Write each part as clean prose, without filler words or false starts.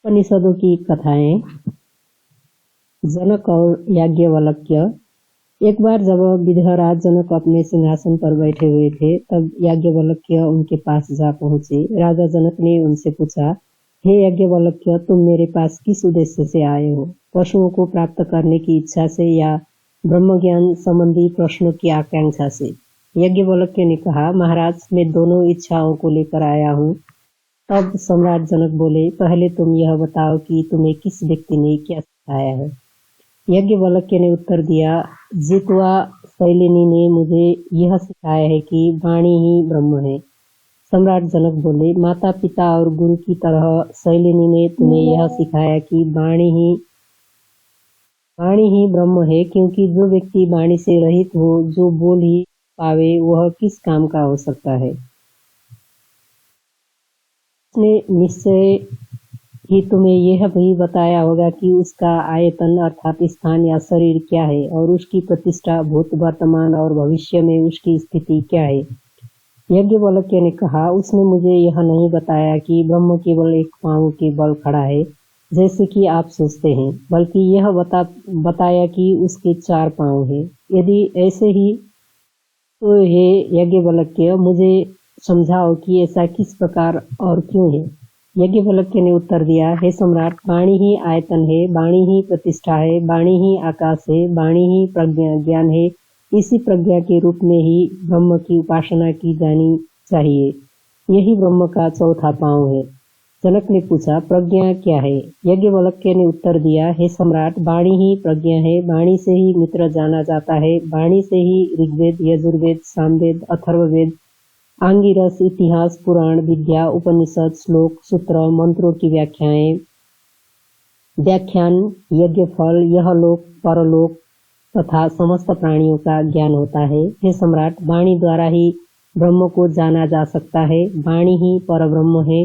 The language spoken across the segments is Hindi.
उपनिषदों की कथाएं। जनक और याज्ञवल्क्य। एक बार जब विधिराज जनक अपने सिंहासन पर बैठे हुए थे, तब याज्ञवल्क्य उनके पास जा पहुंचे। राजा जनक ने उनसे पूछा, हे याज्ञवल्क्य, तुम मेरे पास किस उद्देश्य से आए हो? पशुओं को प्राप्त करने की इच्छा से या ब्रह्म ज्ञान संबंधी प्रश्नों की आकांक्षा से? याज्ञवल्क्य ने कहा, महाराज, मैं दोनों इच्छाओं को लेकर आया हूँ। तब सम्राट जनक बोले, पहले तुम यह बताओ कि तुम्हें किस व्यक्ति ने क्या सिखाया है? याज्ञवल्क्य ने उत्तर दिया, जित्वा शैलिनी ने मुझे यह सिखाया है कि वाणी ही ब्रह्म है। सम्राट जनक बोले, माता पिता और गुरु की तरह शैलिनी ने तुम्हें यह सिखाया कि वाणी ही ब्रह्म है, क्योंकि जो व्यक्ति वाणी से रहित हो, जो बोल ही पावे, वह किस काम का हो सकता है? उसने निश्चय ही तुम्हें यह भी बताया होगा कि उसका आयतन अर्थात स्थान या शरीर क्या है, और उसकी प्रतिष्ठा भूत, वर्तमान और भविष्य में उसकी स्थिति क्या है। याज्ञवल्क्य ने कहा, उसने मुझे यह नहीं बताया कि ब्रह्म केवल एक पांव के बल खड़ा है, जैसे कि आप सोचते हैं, बल्कि यह बताया कि उसके 4 पांव हैं। यदि ऐसे ही तो हे याज्ञवल्क्य, मुझे समझाओ कि ऐसा किस प्रकार और क्यों है? याज्ञवल्क्य ने उत्तर दिया, हे सम्राट, वाणी ही आयतन है, वाणी ही प्रतिष्ठा है, वाणी ही आकाश है, वाणी ही प्रज्ञा ज्ञान है। इसी प्रज्ञा के रूप में ही ब्रह्म की उपासना की जानी चाहिए। यही ब्रह्म का चौथा पांव है। जनक ने पूछा, प्रज्ञा क्या है? याज्ञवल्क्य ने उत्तर दिया, हे सम्राट, वाणी ही प्रज्ञा है, वाणी से ही मित्र जाना जाता है, वाणी से ही ऋग्वेद, यजुर्वेद, सामवेद, अथर्ववेद, आंगिरस, इतिहास, पुराण, विद्या, उपनिषद, श्लोक, सूत्र, मंत्रों की व्याख्यान, यज्ञ फल, यह लोक, परलोक तथा समस्त प्राणियों का ज्ञान होता है। हे सम्राट, वाणी द्वारा ही ब्रह्म को जाना जा सकता है। वाणी ही परब्रह्म है।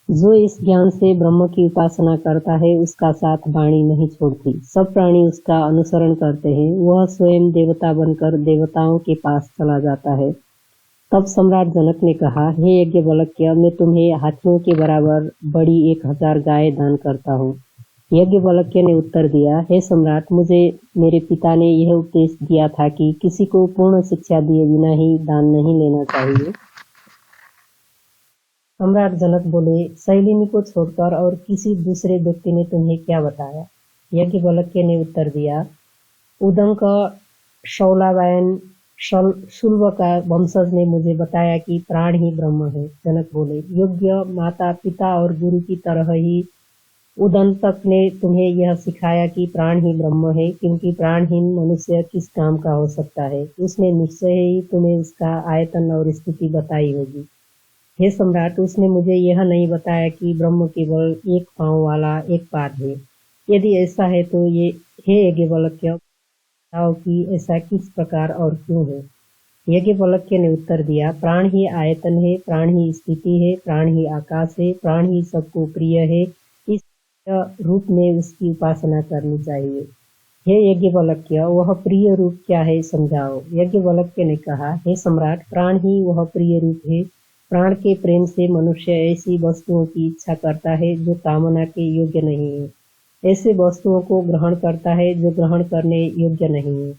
जो इस ज्ञान से ब्रह्म की उपासना करता है, उसका साथ वाणी नहीं छोड़ती। सब प्राणी उसका अनुसरण करते हैं। वह स्वयं देवता बनकर देवताओं के पास चला जाता है। तब सम्राट जनक ने कहा, हे याज्ञवल्क्य, मैं तुम्हें हाथियों के बराबर बड़ी 1000 गाय दान करता हूँ। याज्ञवल्क्य ने उत्तर दिया, हे सम्राट, मुझे मेरे पिता ने यह उपदेश दिया था कि किसी को पूर्ण शिक्षा दिए बिना ही दान नहीं लेना चाहिए। सम्राट जनक बोले, शैलिनी को छोड़कर और किसी दूसरे व्यक्ति ने तुम्हें क्या बताया? याज्ञवल्क्य ने उत्तर दिया, उदंक शौलायन शुल्ब का वंशज ने मुझे बताया कि प्राण ही ब्रह्म है। जनक बोले, योग्य माता पिता और गुरु की तरह ही उदंतक ने तुम्हें यह सिखाया कि प्राण ही ब्रह्म है, क्योंकि प्राणहीन मनुष्य किस काम का हो सकता है। उसने निश्चय ही तुम्हें उसका आयतन और स्थिति बताई होगी। हे सम्राट, उसने मुझे यह नहीं बताया कि ब्रह्म केवल एक पांव वाला एक पाद है। यदि ऐसा है तो ये हे याज्ञवल्क्य, बताओ कि ऐसा किस प्रकार और क्यों है? याज्ञवल्क्य ने उत्तर दिया, प्राण ही आयतन है, प्राण ही स्थिति है, प्राण ही आकाश है, प्राण ही सबको प्रिय है। इस रूप में उसकी उपासना करनी चाहिए। हे याज्ञवल्क्य, वह प्रिय रूप क्या है, समझाओ। याज्ञवल्क्य ने कहा, हे सम्राट, प्राण ही वह प्रिय रूप है। प्राण के प्रेम से मनुष्य ऐसी वस्तुओं की इच्छा करता है जो कामना के योग्य नहीं है। ऐसे वस्तुओं को ग्रहण करता है जो ग्रहण करने योग्य नहीं है।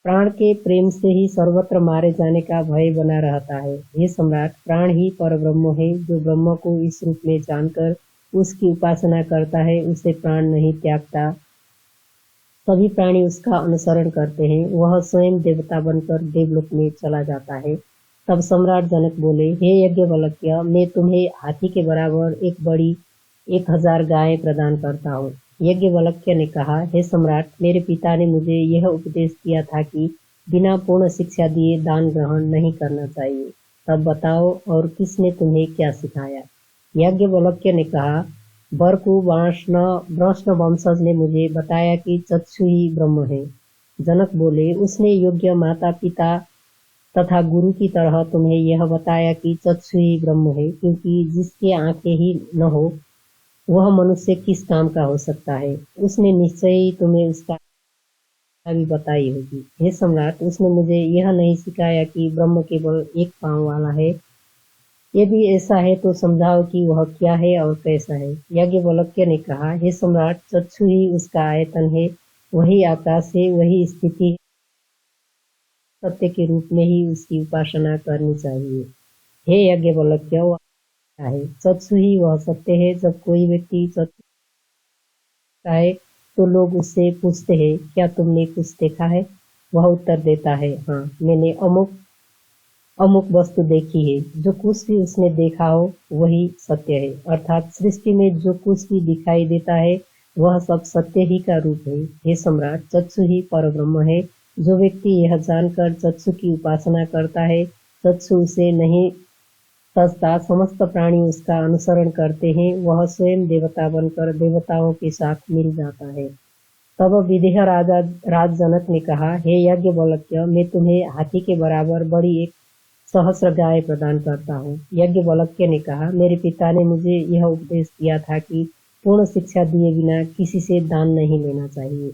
प्राण के प्रेम से ही सर्वत्र मारे जाने का भय बना रहता है। हे सम्राट, प्राण ही परब्रह्म है। जो ब्रह्म को इस रूप में जानकर उसकी उपासना करता है, उसे प्राण नहीं त्यागता। सभी प्राणी उसका अनुसरण करते हैं। वह स्वयं देवता बनकर देवलोक में चला जाता है। तब सम्राट जनक बोले, हे याज्ञवल्क्य, मैं तुम्हें हाथी के बराबर एक बड़ी 1000 गायें प्रदान करता हूँ। याज्ञवल्क्य ने कहा, हे सम्राट, मेरे पिता ने मुझे यह उपदेश दिया था कि बिना पूर्ण शिक्षा दिए दान ग्रहण नहीं करना चाहिए। तब बताओ, और किसने तुम्हें क्या सिखाया? याज्ञवल्क्य ने कहा, बरकु वृष्ण वंशज ने मुझे बताया कि चक्षु ही ब्रह्म है। जनक बोले, उसने योग्य माता पिता तथा गुरु की तरह तुम्हें यह बताया कि चक्षु ही ब्रह्म है, क्योंकि जिसके आंखें ही न हो, वह मनुष्य किस काम का हो सकता है। उसने निश्चय ही तुम्हें उसका भी बताई होगी। हे सम्राट, उसने मुझे यह नहीं सिखाया कि ब्रह्म केवल एक पांव वाला है, यदि ऐसा है तो समझाओ कि वह क्या है और कैसा है। याज्ञवल्क्य ने कहा, हे सम्राट, चक्षु ही उसका आयतन है, वही आकाश है, वही स्थिति है, सत्य के रूप में ही उसकी उपासना करनी चाहिए। हे याज्ञवल्क्य, वह क्या है? चक्षु ही वह सत्य है। जब कोई व्यक्ति चक्षु है तो लोग उससे पूछते हैं, क्या तुमने कुछ देखा है? वह उत्तर देता है, हाँ, मैंने अमुक अमुक वस्तु देखी है। जो कुछ भी उसने देखा हो वही सत्य है। अर्थात सृष्टि में जो कुछ भी दिखाई देता है वह सब सत्य ही का रूप है। हे सम्राट, चक्षु ही परब्रह्म है। जो व्यक्ति यह जानकर चक्षु की उपासना करता है, चक्षु उसे नहीं तजता, समस्त प्राणी उसका अनुसरण करते हैं, वह स्वयं देवता बनकर देवताओं के साथ मिल जाता है। तब विदेह राज जनक ने कहा, हे याज्ञवल्क्य, मैं तुम्हें हाथी के बराबर बड़ी एक सहस्र गाय प्रदान करता हूँ। याज्ञवल्क्य ने कहा, मेरे पिता ने मुझे यह उपदेश दिया था कि पूर्ण शिक्षा दिए बिना किसी से दान नहीं लेना चाहिए।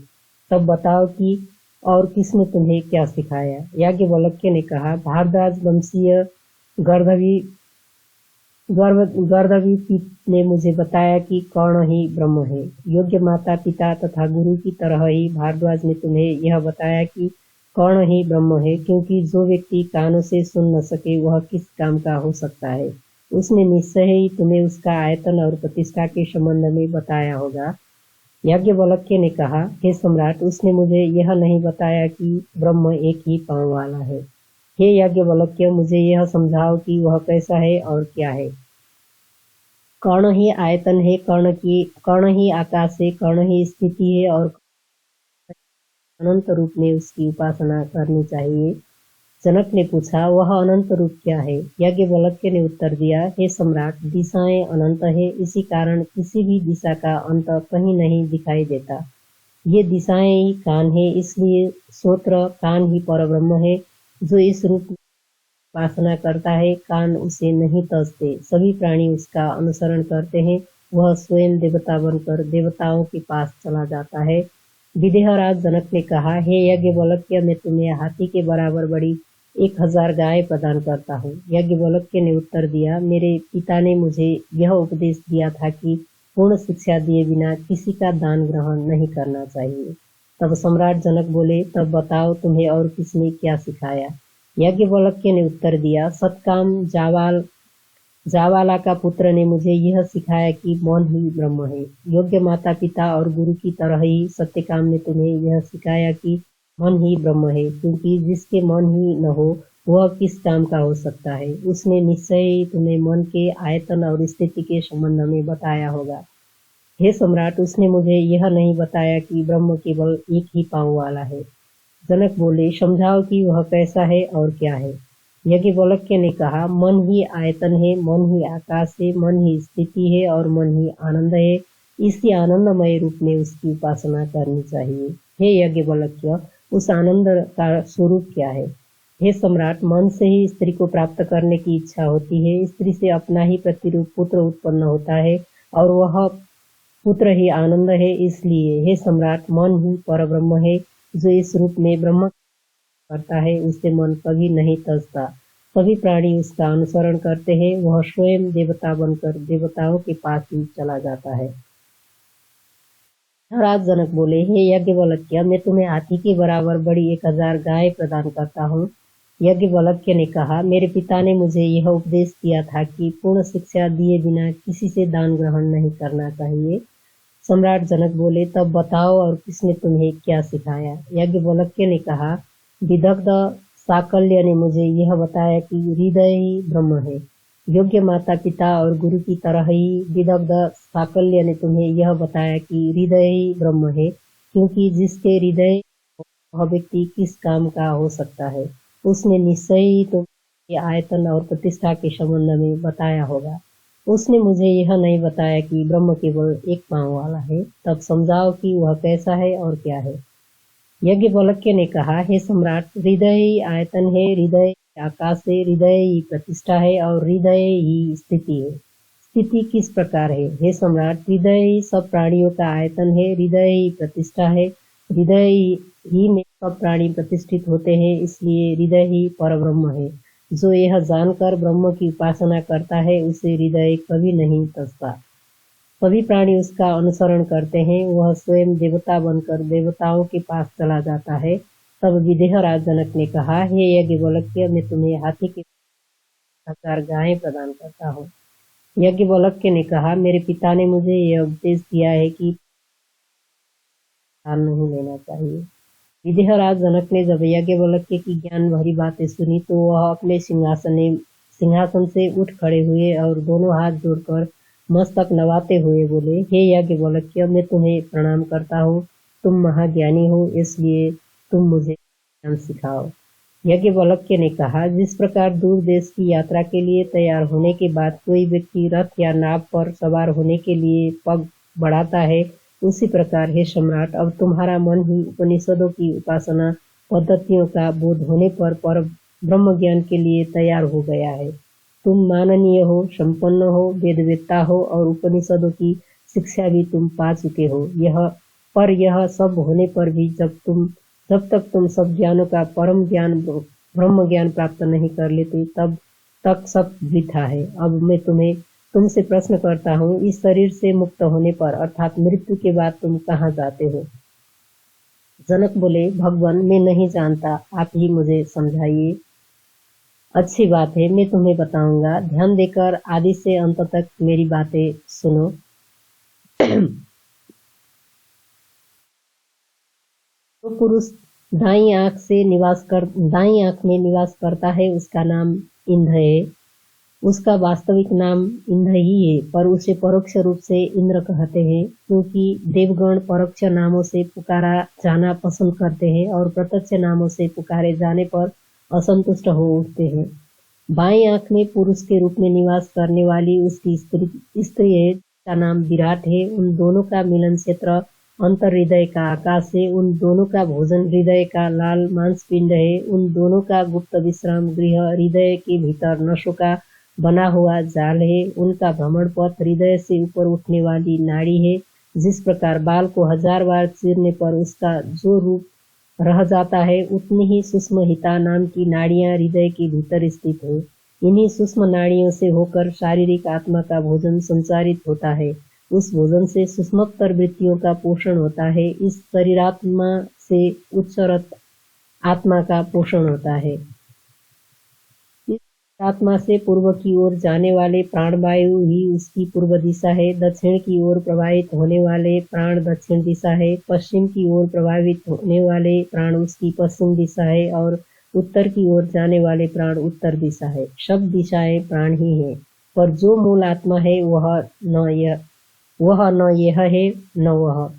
तब बताओ कि और किसने तुम्हें क्या सिखाया? याज्ञवल्क्य ने कहा, भारद्वाज वंशीय गर्दभी ने मुझे बताया कि कर्ण ही ब्रह्म है। योग्य माता पिता तथा गुरु की तरह ही भारद्वाज ने तुम्हें यह बताया कि कर्ण ही ब्रह्म है, क्योंकि जो व्यक्ति कानों से सुन न सके वह किस काम का हो सकता है। उसने निश्चय ही तुम्हें उसका आयतन और प्रतिष्ठा के संबंध में बताया होगा। याज्ञवल्क्य ने कहा, हे सम्राट, उसने मुझे यह नहीं बताया कि ब्रह्म एक ही पांव वाला है। हे याज्ञवल्क्य, मुझे यह समझाओ कि वह कैसा है और क्या है। कर्ण ही आयतन है, कर्ण ही आकाश है, कर्ण ही स्थिति है और अनंत रूप में उसकी उपासना करनी चाहिए। जनक ने पूछा, वह अनंत रूप क्या है? याज्ञवल्क्य ने उत्तर दिया, हे सम्राट, दिशाएं अनंत है, इसी कारण किसी भी दिशा का अंत कहीं नहीं दिखाई देता। ये दिशाएं ही कान है, इसलिए श्रोत्र कान ही परब्रह्म है। जो इस रूप में उपासना करता है, कान उसे नहीं तजते, सभी प्राणी उसका अनुसरण करते हैं, वह स्वयं देवता बनकर देवताओं के पास चला जाता है। विदेहराज जनक ने कहा, हे याज्ञवल्क्य, मैं तुम्हें हाथी के बराबर बड़ी 1000 गाय प्रदान करता हूँ। याज्ञवल्क्य ने उत्तर दिया, मेरे पिता ने मुझे यह उपदेश दिया था कि पूर्ण शिक्षा दिए बिना किसी का दान ग्रहण नहीं करना चाहिए। तब सम्राट जनक बोले, तब बताओ तुम्हें और किसने क्या सिखाया? याज्ञवल्क्य ने उत्तर दिया, सतकाम जावाला का पुत्र ने मुझे यह सिखाया कि मन ही ब्रह्म है। योग्य माता पिता और गुरु की तरह ही सत्यकाम ने तुम्हें यह सिखाया कि मन ही ब्रह्म है, क्योंकि जिसके मन ही न हो वह किस काम का हो सकता है। उसने निश्चय ही तुम्हें मन के आयतन और स्थिति के संबंध में बताया होगा। हे सम्राट, उसने मुझे यह नहीं बताया कि ब्रह्म केवल एक ही पांव वाला है। जनक बोले, समझाओ कि वह कैसा है और क्या है। याज्ञवल्क्य ने कहा, मन ही आयतन है, मन ही आकाश है, मन ही स्थिति है और मन ही आनंद है। इसी आनंदमय रूप में उसकी उपासना करनी चाहिए। हे याज्ञवल्क्य, उस आनंद का स्वरूप क्या है? हे सम्राट, मन से ही स्त्री को प्राप्त करने की इच्छा होती है। स्त्री से अपना ही प्रतिरूप पुत्र उत्पन्न होता है और वह पुत्र ही आनंद है। इसलिए हे सम्राट, मन ही परब्रह्म है। जो इस रूप में ब्रह्म करता है उसे मन कभी नहीं तजता। सभी प्राणी उसका अनुसरण करते हैं, वह स्वयं देवता बनकर देवताओं के पास ही चला जाता है। राज जनक बोले, हे याज्ञवल्क्य, मैं तुम्हें हाथी के बराबर बड़ी 1000 गाय प्रदान करता हूँ। याज्ञवल्क्य ने कहा, मेरे पिता ने मुझे यह उपदेश दिया था कि पूर्ण शिक्षा दिए बिना किसी से दान ग्रहण नहीं करना चाहिए। सम्राट जनक बोले, तब बताओ और किसने तुम्हें क्या सिखाया? याज्ञवल्क्य ने कहा, विदग्ध साकल्य ने मुझे यह बताया कि हृदय ही ब्रह्म है। योग्य माता पिता और गुरु की तरह ही विदग्ध साकल्य ने तुम्हें यह बताया कि हृदय ही ब्रह्म है, क्योंकि जिसके हृदय वह व्यक्ति किस काम का हो सकता है। उसने निश्चय ही तुम्हें आयतन और प्रतिष्ठा के संबंध में बताया होगा। उसने मुझे यह नहीं बताया कि ब्रह्म केवल एक पांव वाला है। तब समझाओ कि वह कैसा है और क्या है। याज्ञवल्क्य ने कहा, हे सम्राट, हृदय ही आयतन है, हृदय आकाश है, हृदय ही प्रतिष्ठा है और हृदय ही स्थिति है। स्थिति किस प्रकार है? हे सम्राट, हृदय ही सब प्राणियों का आयतन है, हृदय ही प्रतिष्ठा है, हृदय ही में सब प्राणी प्रतिष्ठित होते हैं, इसलिए हृदय ही परब्रह्म है। जो यह जानकर ब्रह्म की उपासना करता है उसे हृदय कभी नहीं तजता। सभी प्राणी उसका अनुसरण करते हैं, वह स्वयं देवता बनकर देवताओं के पास चला जाता है। तब विदेहराज जनक ने कहा, हे यज्ञवल्क्य, मैं तुम्हें हाथी के 1000 गायें प्रदान करता हूँ। यज्ञवल्क्य ने कहा, मेरे पिता ने मुझे यह उपदेश दिया है कि दान नहीं लेना चाहिए। विदेहराज जनक ने जब याज्ञवल्क्य की ज्ञान भरी बातें सुनी तो वह अपने सिंहासन से उठ खड़े हुए और दोनों हाथ जोड़कर मस्तक नवाते हुए बोले, हे याज्ञवल्क्य, मैं तुम्हें प्रणाम करता हूँ। तुम महाज्ञानी हो, इसलिए तुम मुझे ज्ञान सिखाओ। याज्ञवल्क्य ने कहा, जिस प्रकार दूर देश की यात्रा के लिए तैयार होने के बाद कोई व्यक्ति रथ या नाव पर सवार होने के लिए पग बढ़ाता है, उसी प्रकार हे सम्राट, अब तुम्हारा मन ही उपनिषदों की उपासना पद्धतियों का बोध होने पर ब्रह्म ज्ञान के लिए तैयार हो गया है। तुम माननीय हो, संपन्न हो, वेदवेत्ता हो और उपनिषदों की शिक्षा भी तुम पा चुके हो। यह सब होने पर भी जब तक तुम सब ज्ञानों का परम ज्ञान ब्रह्म ज्ञान प्राप्त नहीं कर लेते, तब तक सब वृथा है। अब मैं तुमसे प्रश्न करता हूँ, इस शरीर से मुक्त होने पर अर्थात मृत्यु के बाद तुम कहाँ जाते हो? जनक बोले, भगवान, मैं नहीं जानता, आप ही मुझे समझाइए। अच्छी बात है, मैं तुम्हें बताऊंगा। ध्यान देकर आदि से अंत तक मेरी बातें सुनो। जो पुरुष दाईं आंख में निवास करता है उसका नाम इंद्र है। उसका वास्तविक नाम इंद्र ही है, पर उसे परोक्ष रूप से इंद्र कहते हैं, क्योंकि देवगण परोक्ष नामों से पुकारा जाना पसंद करते हैं और प्रत्यक्ष नामों से पुकारे जाने पर असंतुष्ट हो उठते हैं। बाईं आंख में पुरुष के रूप में निवास करने वाली उसकी स्त्री है, का नाम विराट है। उन दोनों का मिलन क्षेत्र अंतर हृदय का आकाश है। उन दोनों का भोजन हृदय का लाल मांसपिंड है। उन दोनों का गुप्त विश्राम गृह हृदय के भीतर नसों का बना हुआ जाल है। उनका भ्रमण पथ हृदय से ऊपर उठने वाली नाड़ी है। जिस प्रकार बाल को 1000 बार चीरने पर उसका जो रूप रह जाता है, उतनी ही सूक्ष्म हिता नाम की नाड़ियां हृदय के भीतर स्थित है। इन्हीं सूक्ष्म नाड़ियों से होकर शारीरिक आत्मा का भोजन संचारित होता है। उस भोजन से सूक्ष्मतर वृत्तियों का पोषण होता है। इस शरीरात्मा से उच्चरत आत्मा का पोषण होता है। इस आत्मा से पूर्व की ओर जाने वाले प्राणवायु ही उसकी पूर्व दिशा है। दक्षिण की ओर प्रवाहित होने वाले प्राण दक्षिण दिशा है। पश्चिम की ओर प्रवाहित होने वाले प्राण उसकी पश्चिम दिशा है और उत्तर की ओर जाने वाले प्राण उत्तर दिशा है। सब दिशाएं प्राण ही है, पर जो मूल आत्मा है वह न यह है न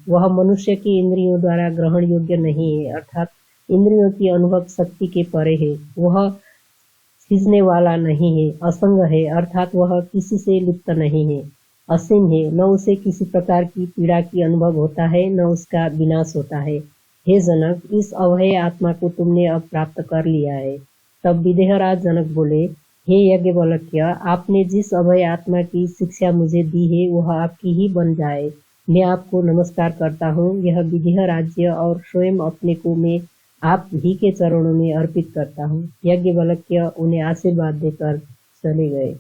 वह मनुष्य की इंद्रियों द्वारा ग्रहण योग्य नहीं है, अर्थात इंद्रियों की अनुभव शक्ति के परे है। वह खींचने वाला नहीं है, असंग है, अर्थात वह किसी से लिप्त नहीं है, असीम है, न उसे किसी प्रकार की पीड़ा की अनुभव होता है, न उसका विनाश होता है। हे जनक, इस अभय आत्मा को तुमने अब प्राप्त कर लिया है। तब विदेहराज जनक बोले, हे यज्ञवल्क्य, आपने जिस अभय आत्मा की शिक्षा मुझे दी है वह आपकी ही बन जाए। मैं आपको नमस्कार करता हूँ। यह विदेह राज्य और स्वयं अपने को मैं आप ही के चरणों में अर्पित करता हूँ। यज्ञवल्क्य उन्हें आशीर्वाद देकर चले गए।